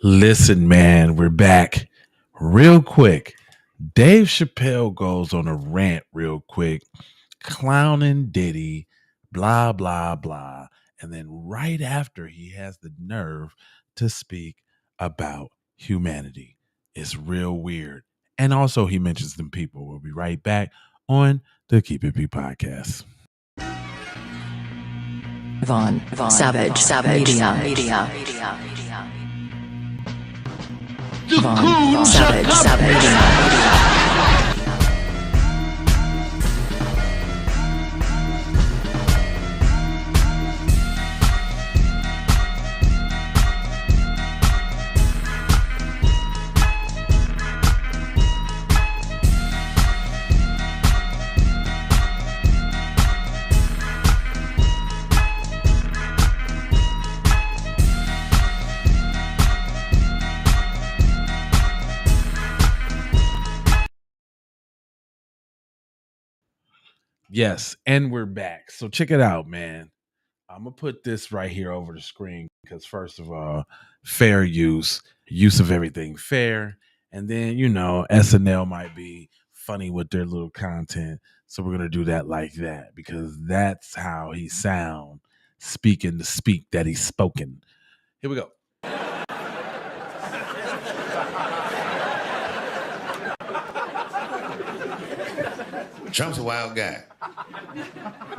Listen, man, we're back real quick. Dave Chappelle goes on a rant real quick, clowning Diddy, blah, blah, blah. And then right after, he has the nerve to speak about humanity. It's real weird. And also, he mentions them people. We'll be right back on the Keep It P podcast. Vaughn, Savage, Media. Vaughn, Savage, Media. Yes, and we're back. So check it out, man. I'm gonna put this right here over the screen because first of all, fair use of everything fair, and then SNL might be funny with their little content, so we're gonna do that like that because that's how he sound speaking the speak that he's spoken. Here we go. Trump's a wild guy.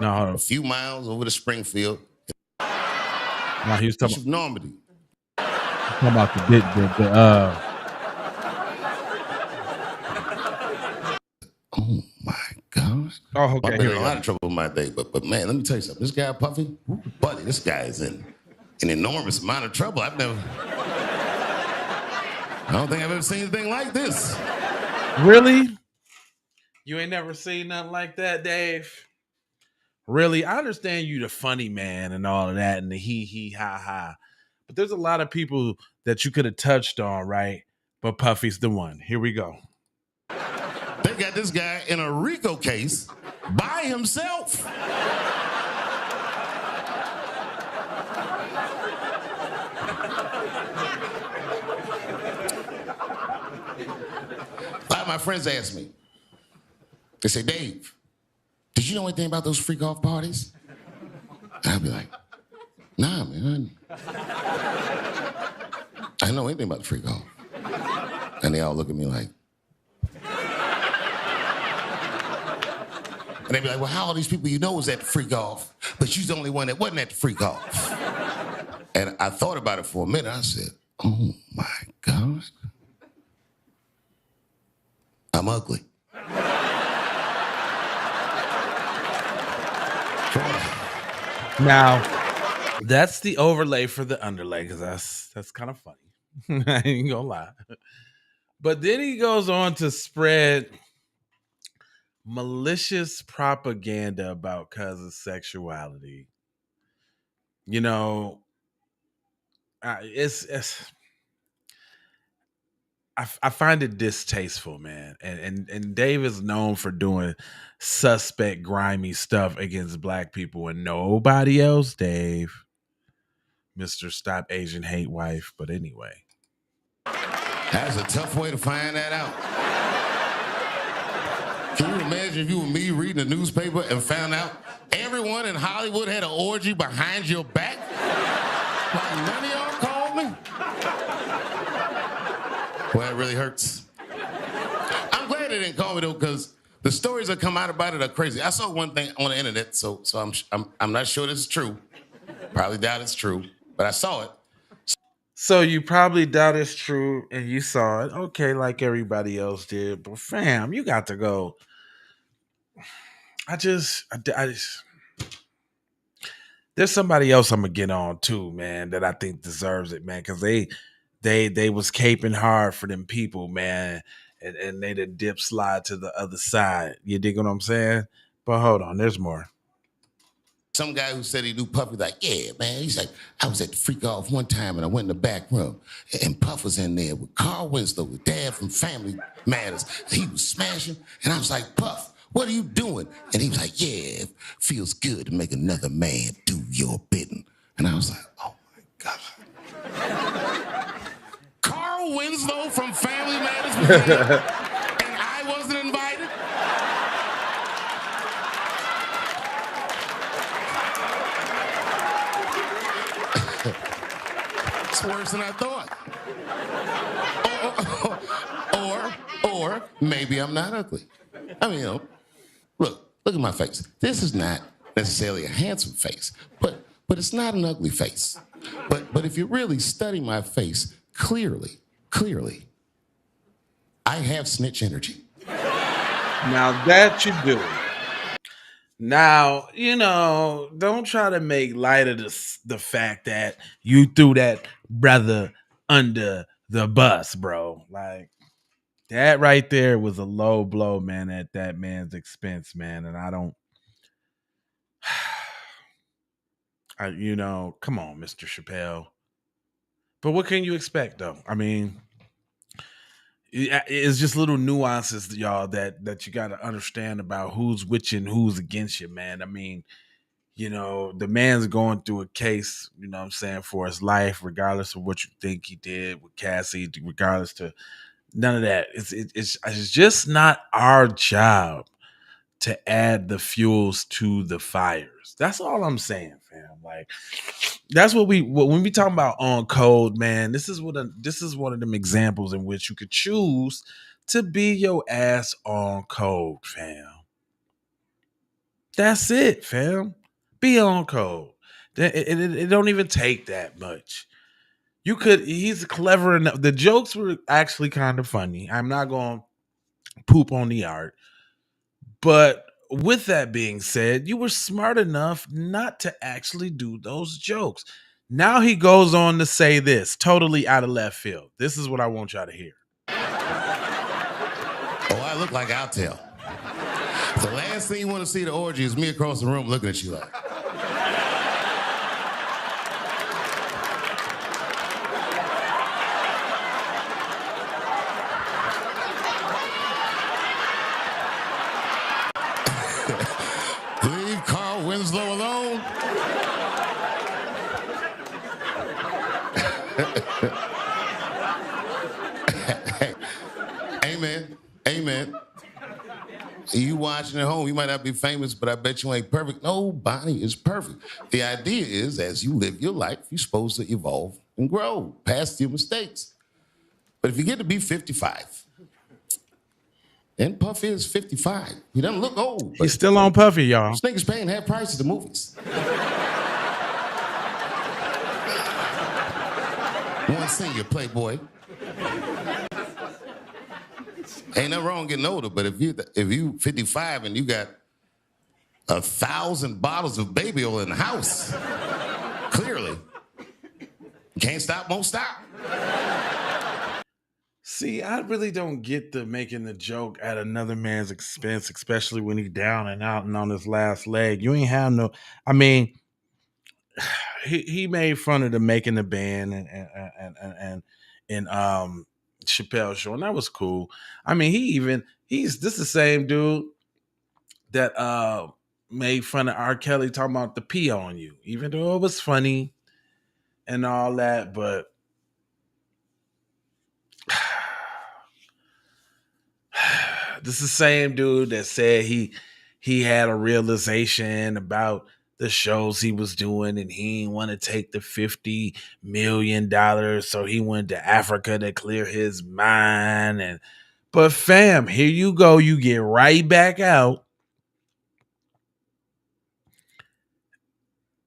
No, hold on. A few miles over to Springfield. No, he was talking Of Normandy. about Oh my gosh. Oh, okay. I've been in a lot of trouble in my day, but man, let me tell you something. This guy Puffy, buddy, this guy is in an enormous amount of trouble. I don't think I've ever seen anything like this. Really? You ain't never seen nothing like that, Dave? Really? I understand you the funny man and all of that and the he, ha, ha. But there's a lot of people that you could have touched on, right? But Puffy's the one. Here we go. They got this guy in a RICO case by himself. A lot of my friends ask me, they say, Dave, did you know anything about those freak off parties? And I'd be like, nah, man. I didn't know anything about the freak off. And they all look at me like, and they'd be like, well, how all these people you know was at the freak off, but you's the only one that wasn't at the freak off. And I thought about it for a minute. I said, oh my gosh. I'm ugly. Now, that's the overlay for the underlay because that's kind of funny. I ain't gonna lie. But then he goes on to spread malicious propaganda about Cuz's sexuality. I find it distasteful, man. And Dave is known for doing suspect, grimy stuff against black people and nobody else, Dave. Mr. Stop Asian Hate Wife. But anyway. That's a tough way to find that out. Can you imagine if you were me reading the newspaper and found out everyone in Hollywood had an orgy behind your back? Like none of y'all called me? Well, it really hurts. I'm glad they didn't call me though, because the stories that come out about it are crazy. I saw one thing on the internet, so I'm not sure this is true. Probably doubt it's true, but I saw it. So you probably doubt it's true, and you saw it, okay, like everybody else did. But fam, you got to go. I just there's somebody else I'm gonna get on too, man, that I think deserves it, man, because they was caping hard for them people, man, and they did dip slide to the other side. You dig what I'm saying? But hold on, there's more. Some guy who said he knew Puffy, like, yeah, man. He's like, I was at the freak off one time and I went in the back room and Puff was in there with Carl Winslow, with Dad from Family Matters. He was smashing and I was like, Puff, what are you doing? And he was like, yeah, it feels good to make another man do your bidding. And I was like, oh my God. And I wasn't invited? It's worse than I thought. Or maybe I'm not ugly. I mean, look at my face. This is not necessarily a handsome face, but it's not an ugly face. But if you really study my face clearly, I have snitch energy. Now that you do. Now, don't try to make light of the fact that you threw that brother under the bus, bro. Like, that right there was a low blow, man, at that man's expense, man. And I don't, come on, Mr. Chappelle. But what can you expect, though? I mean, it's just little nuances, y'all, that you got to understand about who's with you and who's against you, man. I mean, the man's going through a case, what I'm saying, for his life, regardless of what you think he did with Cassie, regardless to none of that. It's just not our job to add the fuels to the fires. That's all I'm saying, fam. Like, that's when we talk about on code, man. This is one of them examples in which you could choose to be your ass on code, fam. That's it, fam. Be on code. It don't even take that much. He's clever enough. The jokes were actually kind of funny. I'm not going to poop on the art. But with that being said, you were smart enough not to actually do those jokes. Now he goes on to say this, totally out of left field. This is what I want y'all to hear. Oh, I look like I'll tell. The last thing you want to see at the orgy is me across the room looking at you like. Leave Carl Winslow alone. Amen. You watching at home, you might not be famous, but I bet you ain't perfect. Nobody is perfect. The idea is, as you live your life, you're supposed to evolve and grow past your mistakes. But if you get to be 55, and Puff is 55, he doesn't look old. He's still on Puffy, y'all. This nigga's paying half price at the movies. One senior, Playboy. Ain't nothing wrong getting older, but if you 55 and you got 1,000 bottles of baby oil in the house, clearly, can't stop, won't stop. See, I really don't get the making the joke at another man's expense, especially when he's down and out and on his last leg. You ain't have no. I mean, he made fun of the Making the Band and Chappelle show, and that was cool. I mean, he's the same dude that made fun of R. Kelly talking about the pee on you, even though it was funny and all that, but this is the same dude that said he had a realization about the shows he was doing and he didn't want to take the $50 million, so he went to Africa to clear his mind. But fam, here you go, you get right back out.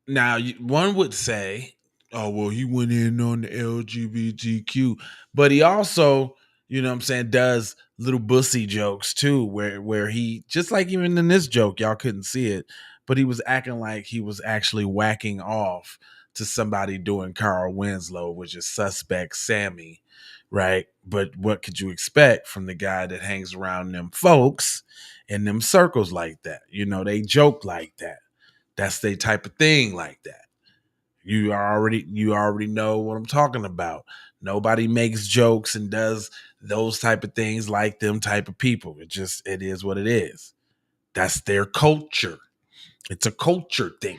Now, one would say, oh, well, he went in on the LGBTQ, but he also, does little bussy jokes too, where he, just like even in this joke, y'all couldn't see it, but he was acting like he was actually whacking off to somebody doing Carl Winslow, which is suspect Sammy, right? But what could you expect from the guy that hangs around them folks in them circles like that? They joke like that. That's their type of thing like that. You already know what I'm talking about. Nobody makes jokes and does those type of things like them type of people. It is what it is. That's their culture. It's a culture thing.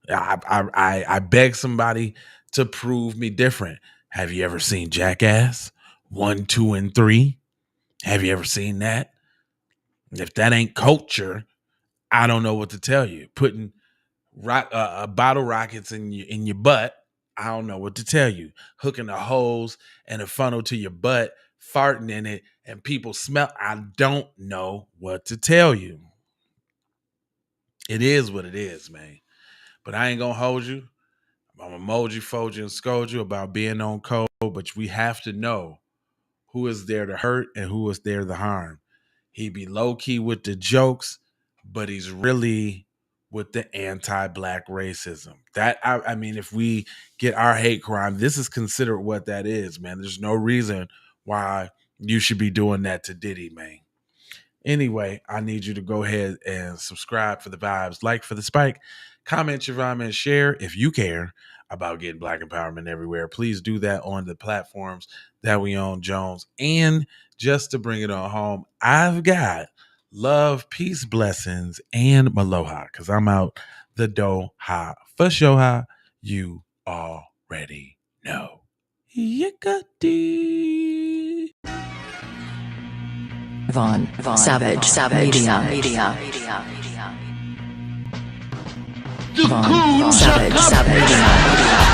I beg somebody to prove me different. Have you ever seen Jackass? 1, 2, and 3. Have you ever seen that? If that ain't culture, I don't know what to tell you. Putting bottle rockets in your butt, I don't know what to tell you. Hooking a hose and a funnel to your butt, farting in it, and people smell. I don't know what to tell you. It is what it is, man. But I ain't gonna hold you. I'm gonna mold you, fold you, and scold you about being on code. But we have to know who is there to hurt and who is there to harm. He be low key with the jokes, but he's really with the anti-black racism. That I mean, if we get our hate crime, this is considered what that is, man. There's no reason why you should be doing that to Diddy, man. Anyway, I need you to go ahead and subscribe for the vibes, like for the spike, comment your vibe, and share if you care about getting black empowerment everywhere. Please do that on the platforms that we own, Jones. And just to bring it on home, I've got love, peace, blessings, and maloha because I'm out the doha for shoha. You already know. Yakati. Von Savage Media. Von Savage Media.